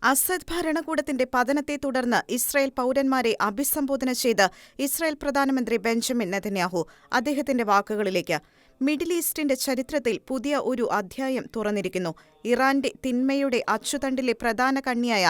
Asad ഭരണകൂടത്തിന്റെ പതനത്തെ തുടർന്ന് Israel പൗരന്മാരെ അഭിസംബോധന ചെയ്ത് ഇസ്രായേൽ പ്രധാനമന്ത്രി ബെഞ്ചമിൻ നെതന്യാഹു. അദ്ദേഹത്തിന്റെ വാക്കുകളിലേക്ക്: മിഡിൽ ഈസ്റ്റിന്റെ ചരിത്രത്തിൽ പുതിയ ഒരു അധ്യായം തുറന്നിരിക്കുന്നു. ഇറാന്റെ തിന്മയുടെ അച്ചുതണ്ടിലെ പ്രധാന കണ്ണിയായ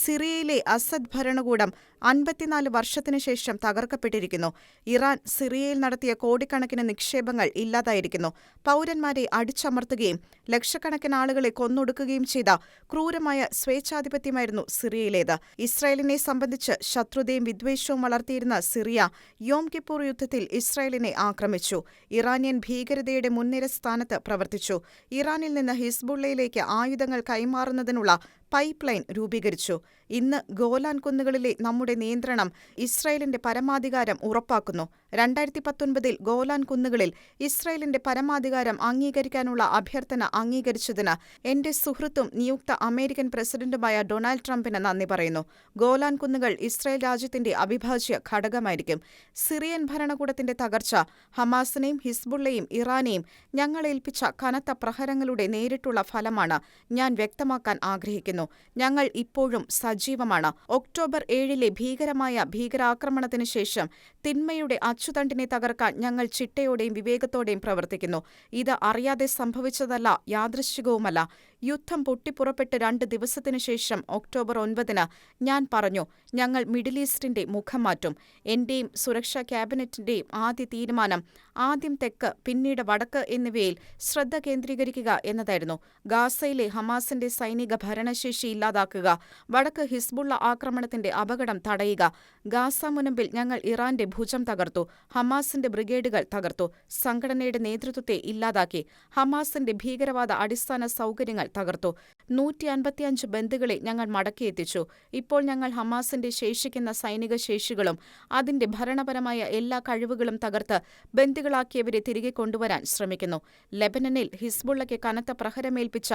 സിറിയയിലെ അസദ് ഭരണകൂടം 54 വർഷത്തിനു ശേഷം തകർക്കപ്പെട്ടിരിക്കുന്നു. ഇറാൻ സിറിയയിൽ നടത്തിയ കോടിക്കണക്കിന് നിക്ഷേപങ്ങൾ ഇല്ലാതായിരിക്കുന്നു. പൗരന്മാരെ അടിച്ചമർത്തുകയും ലക്ഷക്കണക്കിന് ആളുകളെ കൊന്നൊടുക്കുകയും ചെയ്ത ക്രൂരമായ സ്വേച്ഛാധിപത്യമായിരുന്നു സിറിയയിലേത്. ഇസ്രായേലിനെ സംബന്ധിച്ച് ശത്രുതയും വിദ്വേഷവും വളർത്തിയിരുന്ന സിറിയ യോം കിപ്പൂർ യുദ്ധത്തിൽ ഇസ്രായേലിനെ ആക്രമിച്ചു. ഇറാനിയൻ ഭീകരതയുടെ മുൻനിര സ്ഥാനത്ത് പ്രവർത്തിച്ചു. ഇറാനിൽ നിന്ന് ഹിസ്ബുള്ളയിലേക്ക് ആയുധങ്ങൾ കൈമാറുന്നതിനുള്ള പൈപ്പ് ലൈൻ രൂപീകരിച്ചു. ഇന്ന് ഗോലാൻ കുന്നുകളിലെ നമ്മുടെ നിയന്ത്രണം ഇസ്രായേലിന്റെ പരമാധികാരം ഉറപ്പാക്കുന്നു. 2019 ഗോലാൻ കുന്നുകളിൽ ഇസ്രായേലിന്റെ പരമാധികാരം അംഗീകരിക്കാനുള്ള അഭ്യർത്ഥന അംഗീകരിച്ചതിന് എന്റെ സുഹൃത്തും നിയുക്ത അമേരിക്കൻ പ്രസിഡന്റുമായ ഡൊണാൾഡ് ട്രംപിന് നന്ദി പറയുന്നു. ഗോലാൻ കുന്നുകൾ ഇസ്രായേൽ രാജ്യത്തിന്റെ അവിഭാജ്യ ഘടകമായിരിക്കും. സിറിയൻ ഭരണകൂടത്തിന്റെ തകർച്ച ഹമാസിനെയും ഹിസ്ബുള്ളയെയും ഇറാനെയും ഞങ്ങളേൽപ്പിച്ച കനത്ത പ്രഹരങ്ങളുടെ നേരിട്ടുള്ള ഫലമാണ്. ഞാൻ വ്യക്തമാക്കാൻ ആഗ്രഹിക്കുന്നു, ഞങ്ങൾ ഇപ്പോഴും സജീവമാണ്. ഒക്ടോബർ 7 ഭീകരമായ ഭീകരാക്രമണത്തിന് ശേഷം തിന്മയുടെ അച്ചുതണ്ടിനെ തകർക്കാൻ ഞങ്ങൾ ചിട്ടയോടെയും വിവേകത്തോടെയും പ്രവർത്തിക്കുന്നു. ഇത് അറിയാതെ സംഭവിച്ചതല്ല, യാദൃശ്ചികവുമല്ല. യുദ്ധം പൊട്ടിപ്പുറപ്പെട്ട് 2 ദിവസത്തിനു ശേഷം ഒക്ടോബർ 9 ഞാൻ പറഞ്ഞു, ഞങ്ങൾ മിഡിൽ ഈസ്റ്റിന്റെ മുഖം മാറ്റും. എന്റെയും സുരക്ഷാ ക്യാബിനറ്റിന്റെയും ആദ്യ തീരുമാനം ആദ്യം തെക്ക് പിന്നീട് വടക്ക് എന്നിവയിൽ ശ്രദ്ധ കേന്ദ്രീകരിക്കുക എന്നതായിരുന്നു. ഗാസയിലെ ഹമാസിന്റെ സൈനിക ഭരണശേഷി ഇല്ലാതാക്കുക, വടക്ക് ഹിസ്ബുള്ള ആക്രമണത്തിന്റെ അപകടം തടയുക. ഗാസ മുനമ്പിൽ ഞങ്ങൾ ഇറാന്റെ ഭുജം തകർത്തു, ഹമാസിന്റെ ബ്രിഗേഡുകൾ തകർത്തു, സംഘടനയുടെ നേതൃത്വത്തെ ഇല്ലാതാക്കി, ഹമാസിന്റെ ഭീകരവാദ അടിസ്ഥാന സൗകര്യങ്ങൾ തകർത്തു. 155 ബന്ദികളെ ഞങ്ങൾ മടക്കിയെത്തിച്ചു. ഇപ്പോൾ ഞങ്ങൾ ഹമാസിന്റെ ശേഷിക്കുന്ന സൈനിക ശേഷികളും അതിന്റെ ഭരണപരമായ എല്ലാ കഴിവുകളും തകർത്ത് ബന്ദികളാക്കിയവരെ തിരികെ കൊണ്ടുവരാൻ ശ്രമിക്കുന്നു. ലെബനനിൽ ഹിസ്ബുള്ളയ്ക്ക് കനത്ത പ്രഹരമേൽപ്പിച്ച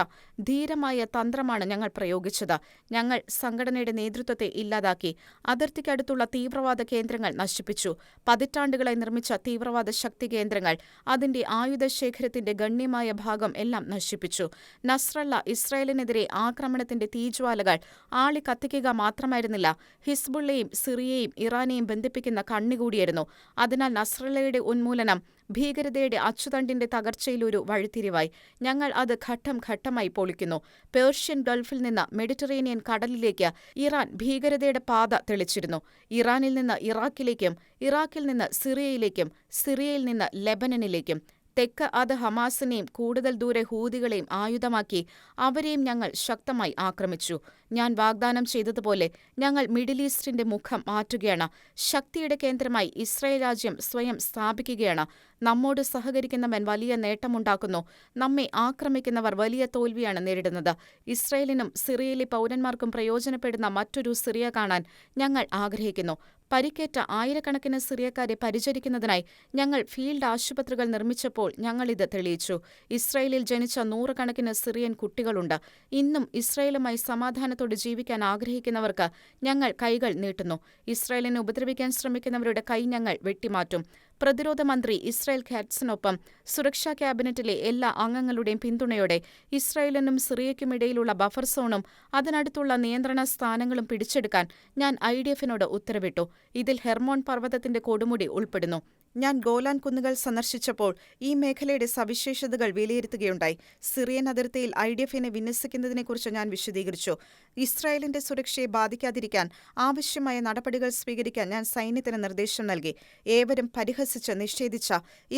ധീരമായ തന്ത്രമാണ് ഞങ്ങൾ പ്രയോഗിച്ചത്. ഞങ്ങൾ സംഘടനയുടെ നേതൃത്വത്തെ ഇല്ലാതാക്കി, അതിർത്തിക്കടുത്തുള്ള തീവ്രവാദ കേന്ദ്രങ്ങൾ നശിപ്പിച്ചു. പതിറ്റാണ്ടുകളായി നിർമ്മിച്ച തീവ്രവാദ ശക്തി കേന്ദ്രങ്ങൾ, അതിന്റെ ആയുധശേഖരത്തിന്റെ ഗണ്യമായ ഭാഗം എല്ലാം നശിപ്പിച്ചു. നസ്രല്ല ഇസ്രായേലിനെതിരെ ആക്രമണത്തിന്റെ തീജ്വാലകൾ ആളിക്കത്തിക്കുക മാത്രമായിരുന്നില്ല, ഹിസ്ബുള്ളയെയും സിറിയയെയും ഇറാനെയും ബന്ധിപ്പിക്കുന്ന കണ്ണികൂടിയായിരുന്നു. അതിനാൽ നസ്രല്ലയുടെ ഉന്മൂലനം ഭീകരതയുടെ അച്ചുതണ്ടിന്റെ തകർച്ചയിലൊരു വഴിത്തിരിവായി. ഞങ്ങൾ അത് ഘട്ടം ഘട്ടമായി പൊളിക്കുന്നു. പേർഷ്യൻ ഗൾഫിൽ നിന്ന് മെഡിറ്ററേനിയൻ കടലിലേക്ക് ഇറാൻ ഭീകരതയുടെ പാത തെളിച്ചിരുന്നു. ഇറാനിൽ നിന്ന് ഇറാഖിലേക്കും, ഇറാഖിൽ നിന്ന് സിറിയയിലേക്കും, സിറിയയിൽ നിന്ന് ലെബനനിലേക്കും. തെക്ക് അത് ഹമാസിനെയും കൂടുതൽ ദൂരെ ഹൂതികളെയും ആയുധമാക്കി അവരെയും ഞങ്ങൾ ശക്തമായി ആക്രമിച്ചു. ഞാൻ വാഗ്ദാനം ചെയ്തതുപോലെ ഞങ്ങൾ മിഡിൽ ഈസ്റ്റിന്റെ മുഖം മാറ്റുകയാണ്. ശക്തിയുടെ കേന്ദ്രമായി ഇസ്രായേൽ രാജ്യം സ്വയം സ്ഥാപിക്കുകയാണ്. നമ്മോട് സഹകരിക്കുന്നവൻ വലിയ നേട്ടമുണ്ടാക്കുന്നു, നമ്മെ ആക്രമിക്കുന്നവർ വലിയ തോൽവിയാണ് നേരിടുന്നത്. ഇസ്രായേലിനും സിറിയയിലെ പൗരന്മാർക്കും പ്രയോജനപ്പെടുന്ന മറ്റൊരു സിറിയ കാണാൻ ഞങ്ങൾ ആഗ്രഹിക്കുന്നു. പരിക്കേറ്റ ആയിരക്കണക്കിന് സിറിയക്കാരെ പരിചരിക്കുന്നതിനായി ഞങ്ങൾ ഫീൽഡ് ആശുപത്രികൾ നിർമ്മിച്ചപ്പോൾ ഞങ്ങളിത് തെളിയിച്ചു. ഇസ്രായേലിൽ ജനിച്ച 100 കണക്കിന് സിറിയൻ കുട്ടികളുണ്ട്. ഇന്നും ഇസ്രായേലുമായി സമാധാനത്തോടെ ജീവിക്കാൻ ആഗ്രഹിക്കുന്നവർക്ക് ഞങ്ങൾ കൈകൾ നീട്ടുന്നു. ഇസ്രായേലിനെ ഉപദ്രവിക്കാൻ ശ്രമിക്കുന്നവരുടെ കൈ ഞങ്ങൾ വെട്ടിമാറ്റും. പ്രതിരോധ മന്ത്രി ഇസ്രായേൽ കാറ്റ്സിനൊപ്പം സുരക്ഷാ ക്യാബിനറ്റിലെ എല്ലാ അംഗങ്ങളുടെയും പിന്തുണയോടെ ഇസ്രായേലിനും സിറിയയ്ക്കുമിടയിലുള്ള ബഫർ സോണും അതിനടുത്തുള്ള നിയന്ത്രണ സ്ഥാനങ്ങളും പിടിച്ചെടുക്കാൻ ഞാൻ IDF-നോട് ഉത്തരവിട്ടു. ഇതിൽ ഹെർമോൺ പർവ്വതത്തിന്റെ കൊടുമുടി ഉൾപ്പെടുന്നു. ഞാൻ ഗോലാൻ കുന്നുകൾ സന്ദർശിച്ചപ്പോൾ ഈ മേഖലയുടെ സവിശേഷതകൾ വിലയിരുത്തുകയുണ്ടായി. സിറിയൻ അതിർത്തിയിൽ IDF-നെ വിന്യസിക്കുന്നതിനെക്കുറിച്ച് ഞാൻ വിശദീകരിച്ചു. ഇസ്രായേലിന്റെ സുരക്ഷയെ ബാധിക്കാതിരിക്കാൻ ആവശ്യമായ നടപടികൾ സ്വീകരിക്കാൻ ഞാൻ സൈന്യത്തിന് നിർദ്ദേശം നൽകി. ഏവരും പരിഹസിച്ച് നിഷേധിച്ച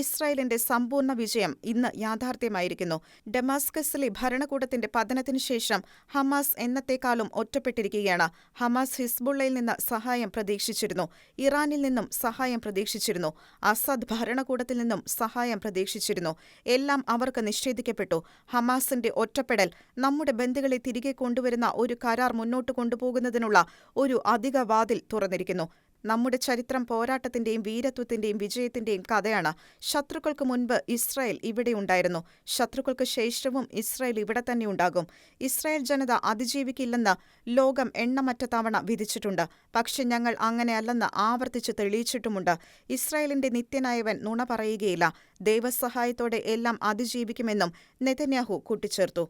ഇസ്രായേലിന്റെ സമ്പൂർണ്ണ വിജയം ഇന്ന് യാഥാർത്ഥ്യമായിരിക്കുന്നു. ഡമാസ്കസിലെ ഭരണകൂടത്തിന്റെ പതനത്തിനു ശേഷം ഹമാസ് എന്നത്തെക്കാളും ഒറ്റപ്പെട്ടിരിക്കുകയാണ്. ഹമാസ് ഹിസ്ബുള്ളയിൽ നിന്ന് സഹായം പ്രതീക്ഷിച്ചിരുന്നു, ഇറാനിൽ നിന്നും സഹായം പ്രതീക്ഷിച്ചിരുന്നു, അസദ് ഭരണകൂടത്തിൽ നിന്നും സഹായം പ്രതീക്ഷിച്ചിരുന്നു. എല്ലാം അവർക്ക് നിഷേധിക്കപ്പെട്ടു. ഹമാസിന്റെ ഒറ്റപ്പെടൽ നമ്മുടെ ബന്ദികളെ തിരികെ കൊണ്ടുവരുന്ന ഒരു കരാർ മുന്നോട്ട് കൊണ്ടുപോകുന്നതിനുള്ള ഒരു അധിക വാതിൽ തുറന്നിരിക്കുന്നു. നമ്മുടെ ചരിത്രം പോരാട്ടത്തിന്റെയും വീരത്വത്തിന്റെയും വിജയത്തിന്റെയും കഥയാണ്. ശത്രുക്കൾക്ക് മുൻപ് ഇസ്രായേൽ ഇവിടെയുണ്ടായിരുന്നു, ശത്രുക്കൾക്ക് ശേഷവും ഇസ്രായേൽ ഇവിടെ തന്നെ ഉണ്ടാകും. ഇസ്രായേൽ ജനത അതിജീവിക്കില്ലെന്ന് ലോകം എണ്ണമറ്റ തവണ വിധിച്ചിട്ടുണ്ട്. പക്ഷെ ഞങ്ങൾ അങ്ങനെയല്ലെന്ന് ആവർത്തിച്ച് തെളിയിച്ചിട്ടുമുണ്ട്. ഇസ്രായേലിന്റെ നിത്യനായവൻ നുണ പറയുകയില്ല. ദൈവസഹായത്തോടെ എല്ലാം അതിജീവിക്കുമെന്നും നെതന്യാഹു കൂട്ടിച്ചേർത്തു.